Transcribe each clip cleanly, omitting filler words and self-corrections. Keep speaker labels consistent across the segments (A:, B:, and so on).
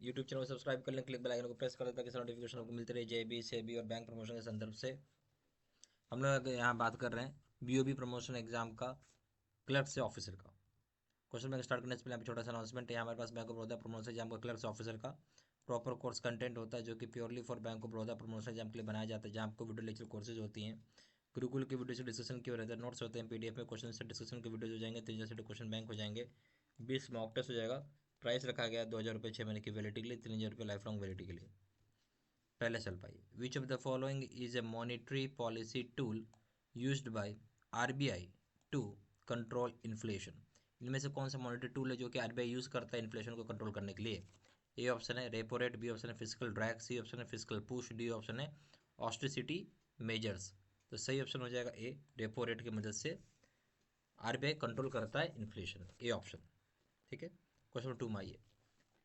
A: YouTube channel को subscribe कर लें, क्लिक बेल आइकन को प्रेस कर लें ताकि नोटिफिकेशन आपको मिलती रहे जेबी सेबी और बैंक प्रमोशन के संदर्भ से। हम लोग यहाँ बात कर रहे हैं बीओबी प्रमोशन एग्जाम का क्लर्क से ऑफिसर का। क्वेश्चन बैंक स्टार्ट करने से पहले यहाँ पे छोटा सा अनाउंसमेंट है। हमारे पास bank of Baroda promotion exam का क्लर्क से ऑफिसर का प्रॉपर कोर्स कंटेंट होता है जो कि purely for bank of Baroda promotion exam के लिए बनाया जाता है, जहाँ आपको वीडियो लेक्चर कोर्सेज होती हैं, गुरुकुल की वीडियो से डिस्कशन किए रहते हैं, नोट्स होते हैं पीडीएफ में, क्वेश्चन से डिस्कशन के वीडियो हो जाएंगे, 3 क्वेश्चन बैंक हो जाएंगे, 20 मॉक टेस्ट हो जाएगा। प्राइस रखा गया है 2,000 रुपये 6 महीने की वैलिडिटी के लिए, 3,000 रुपये लाइफ लॉन्ग वैलिडिटी के लिए। पहले चल पाइए। Which of the following is a monetary policy tool used by RBI to control inflation. इनमें से कौन सा मॉनिटरी टूल है जो कि आरबीआई यूज करता है इन्फ्लेशन को कंट्रोल करने के लिए? ए ऑप्शन है रेपो रेट, बी ऑप्शन है फिजिकल ड्रैग, सी ऑप्शन है फिजिकल पुश, डी ऑप्शन है ऑस्टिसिटी मेजर्स। तो सही ऑप्शन हो जाएगा ए, रेपो रेट की मदद से आरबीआई कंट्रोल करता है इन्फ्लेशन, ए ऑप्शन। ठीक है, क्वेश्चन नंबर 2 में आइए।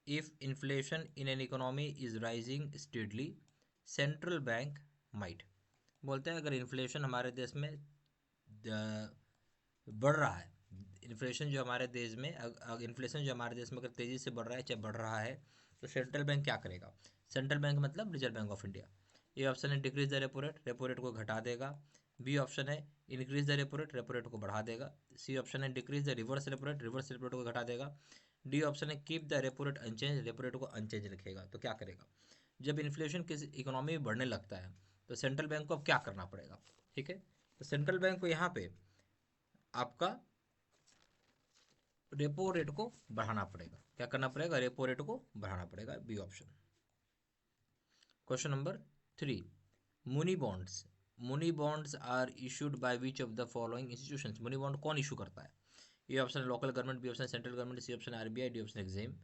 A: If inflation in an economy is rising steadily, central bank might. बोलते हैं अगर इन्फ्लेशन हमारे देश में बढ़ रहा है, इन्फ्लेशन जो हमारे देश में इन्फ्लेशन जो हमारे देश में अगर तेज़ी से बढ़ रहा है, चाहे बढ़ रहा है, तो सेंट्रल बैंक क्या करेगा? सेंट्रल बैंक मतलब Reserve Bank of India. A option है डिक्रीज द रेपो रेट को घटा देगा। बी ऑप्शन है इंक्रीज द रेपो रेट को बढ़ा देगा। सी ऑप्शन है decrease the reverse repo rate को घटा देगा। डी ऑप्शन है keep the repo rate unchange, repo rate को अनचेंज रखेगा। तो क्या करेगा? जब इन्फ्लेशन किसी इकोनॉमी में बढ़ने लगता है तो सेंट्रल बैंक को अब क्या करना पड़ेगा? ठीक है, तो सेंट्रल बैंक को यहाँ पे आपका रेपो रेट को बढ़ाना पड़ेगा। क्या करना पड़ेगा? रेपो रेट को बढ़ाना पड़ेगा, B option. Question number 3, muni bonds. Muni bonds are issued by which of the following institutions. Muni bond कौन इशू करता है? ए ऑप्शन है local government, B option central government, C option RBI, D option exam.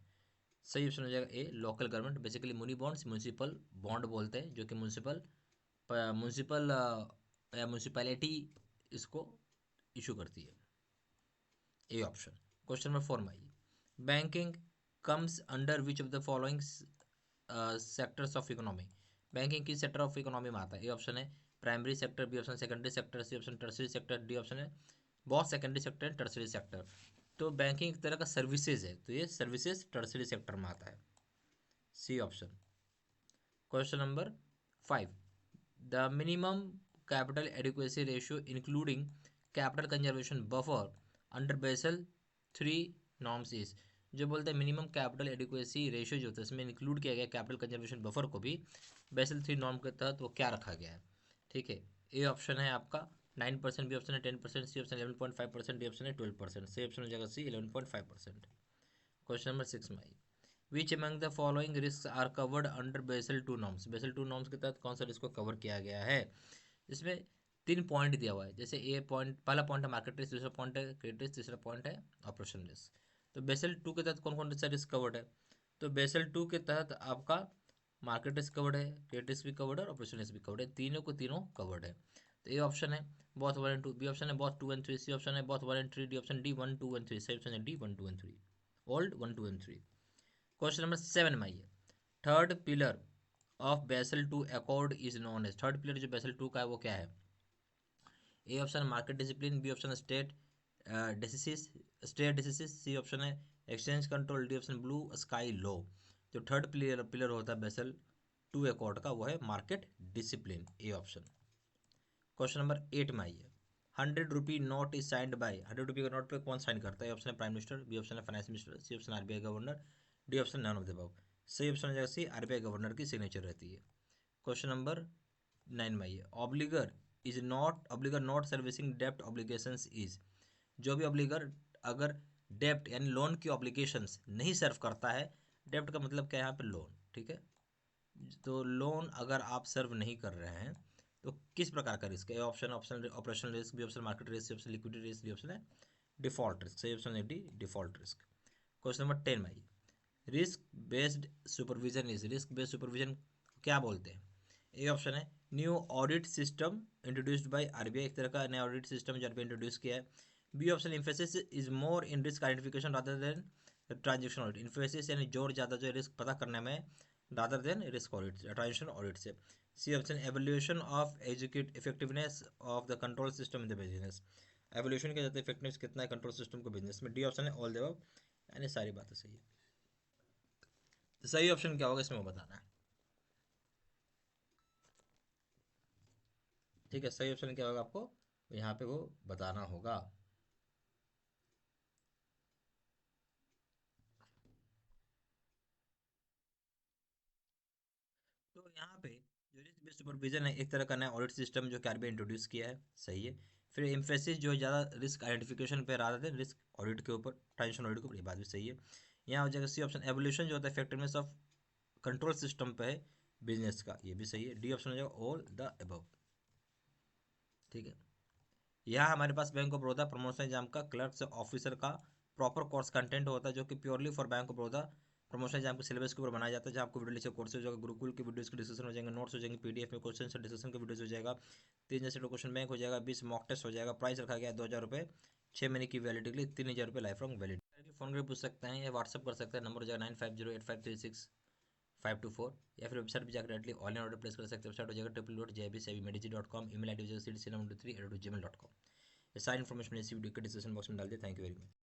A: सही option हो जाएगा A, local government. Basically muni bonds municipal bond बोलते हैं, जो कि म्यूनसिपल म्यूनसिपल या म्यूनसिपैलिटी इसको इशू करती है, ए ऑप्शन। क्वेश्चन नंबर 4 में आइए। Banking comes under which of the following sectors of economy. Banking किस सेक्टर ऑफ इकोनॉमी में आता है? ए ऑप्शन है primary sector, B option secondary sector, C option tertiary sector, D option है बहुत secondary sector and tertiary sector. तो banking एक तरह का सर्विसेज है, तो ये सर्विसेज टर्सरी सेक्टर में आता है, C option. Question number 5, the minimum capital adequacy ratio including capital conservation buffer under Basel 3 norms is. जो बोलते हैं मिनिमम कैपिटल एडिक्वेसी रेशियो जो होता है इसमें इंक्लूड किया गया कैपिटल कंजर्वेशन बफर को भी बेसल 3 नॉर्म के तहत वो क्या रखा गया है? ठीक है, ए ऑप्शन है आपका 9%, बी ऑप्शन है 10%, सी ऑप्शन 11.5%, डी ऑप्शन है 12%। सी ऑप्शन हो जाएगा सी 11.5%। क्वेश्चन नंबर 6 में आई। Which among the following risk are covered under Basel 2 norms. Basel 2 norms के तहत कौन सा रिस्क को कवर किया गया है? इसमें 3 पॉइंट दिया हुआ है। जैसे ए पॉइंट, पहला पॉइंट है मार्केट रिस्क, दूसरा पॉइंट है क्रेडिट रिस्क, तीसरा पॉइंट है ऑपरेशन रिस्क। तो बेसल 2 के तहत कौन कौन सा रिस्क कवर्ड है? तो बेसल 2 के तहत आपका मार्केट रिस्क कवर्ड है, क्रेडिट रिस्क भी कवर्ड है और ऑपरेशन रिस्क भी कवर्ड है, तीनों को तीनों कवर्ड है। तो ए ऑप्शन है बहुत 1 and 2, बी ऑप्शन है बहुत 2 and 3, सी ऑप्शन है बहुत 1 and 3, D option D 1 2 and 3। सही ऑप्शन है D 1 2 and 3, old 1 2 and 3। Question number 7 में आइए। Third pillar of Basel 2 accord is known as. Third pillar जो बेसल 2 का है वो क्या है? A option market discipline, B option stare decisis, C option है exchange control, D option blue sky law. जो थर्ड पिलर होता है बेसल 2 अकॉर्ड का वो है market discipline, A option. Question number 8 में आइए। 100 rupee note is signed by. 100 rupee का नोट पे कौन साइन करता है? ऑप्शन है प्राइम मिनिस्टर, बी ऑप्शन है finance minister, C option RBI governor, D option none of the above. सही ऑप्शन हो जाएगा सी, आरबीआई गवर्नर की सिग्नेचर रहती है। क्वेश्चन नंबर 9 में आइए। ऑब्लिगर नॉट सर्विसिंग डेप्ट ऑब्लिगेशंस इज। जो भी ऑब्लिगर अगर डेप्ट यानी लोन की ऑब्लिगेशंस नहीं सर्व करता है, डेप्ट का मतलब क्या है यहाँ पे? लोन। ठीक है, तो लोन अगर आप सर्व नहीं कर रहे हैं तो किस प्रकार का रिस्क है? Option operational risk, B option market risk, C option liquidity risk, D option है डिफॉल्ट रिस्क। सही ऑप्शन है D default risk. Question number 10 में आइए। Risk based supervision is. Risk based supervision क्या बोलते हैं? ए ऑप्शन है new audit system introduced by RBI, एक तरह का नया ऑडिट सिस्टम जो आरबीआई इंट्रोड्यूस किया है। B option emphasis is more in risk identification rather than transaction audit. Emphasis यानी जोर ज़्यादा जो है रिस्क पता करने में rather than risk audit transaction audit से। C option evolution of educate effectiveness of the control system in the business. Evolution किया जाता है इफेक्टिवनेस कितना है कंट्रोल सिस्टम को बिजनेस में। डी ऑप्शन है ऑल द अबव, यानी सारी बातें सही है। सही ऑप्शन क्या होगा इसमें वो बताना है। ठीक है, सही ऑप्शन क्या होगा आपको यहाँ पे वो बताना होगा। तो यहाँ पे जो रिस्क बेस्ड सुपरविजन है एक तरह का नया ऑडिट सिस्टम जो कि आरबीआई इंट्रोड्यूस किया है, सही है। फिर एम्फेसिस जो है ज़्यादा रिस्क आइडेंटिफिकेशन पे रहा था, रिस्क ऑडिट के ऊपर, ट्रांजेक्शन ऑडिट के ऊपर, ये बात भी सही है। यहाँ हो जाएगा सी ऑप्शन, एवोल्यूशन जो होता है इफेक्टिवनेस ऑफ कंट्रोल सिस्टम पे है बिजनेस का, ये भी सही है। डी ऑप्शन हो जाएगा ऑल द अबव। ठीक है, यहाँ हमारे पास bank of Baroda promotion exam का क्लर्क से ऑफिसर का प्रॉपर कोर्स कंटेंट होता है जो कि purely for bank of Baroda promotion exam के सिलेबस के ऊपर बनाया जाता है, जहाँ आपको वीडियो लेक्चर कोर्सेज होगा, गुरुकुल के वीडियोस के डिस्कशन हो जाएंगे, नोट्स हो जाएंगे, पीडीएफ में क्वेश्चन से डिस्कशन के वीडियोस हो जाएगा, 3 क्वेश्चन बैंक हो जाएगा, 20 मॉक टेस्ट हो जाएगा। प्राइस रखा गया है 2,000 रुपये, 6 महीने की वैलिडिटी के लिए, 3,000 रुपये लाइफ लॉन्ग वैलिडिटी। फोन करके पूछ सकते हैं या व्हाट्सअप कर सकते हैं, नंबर हो जाएगा 9508536524, या फिर वेबसाइट पर जाकर डायरेक्टली ऑनलाइन ऑर्डर प्लेस कर सकते हैं। वेबसाइट हो जाएगा www.jbsavimedigi.com, email ID हो जाएगा cdc3@gmail.com। ये सारी इन्फॉर्मेशन इसी वीडियो के डिस्क्रिप्शन बॉक्स में डाल दिया। Thank you very much.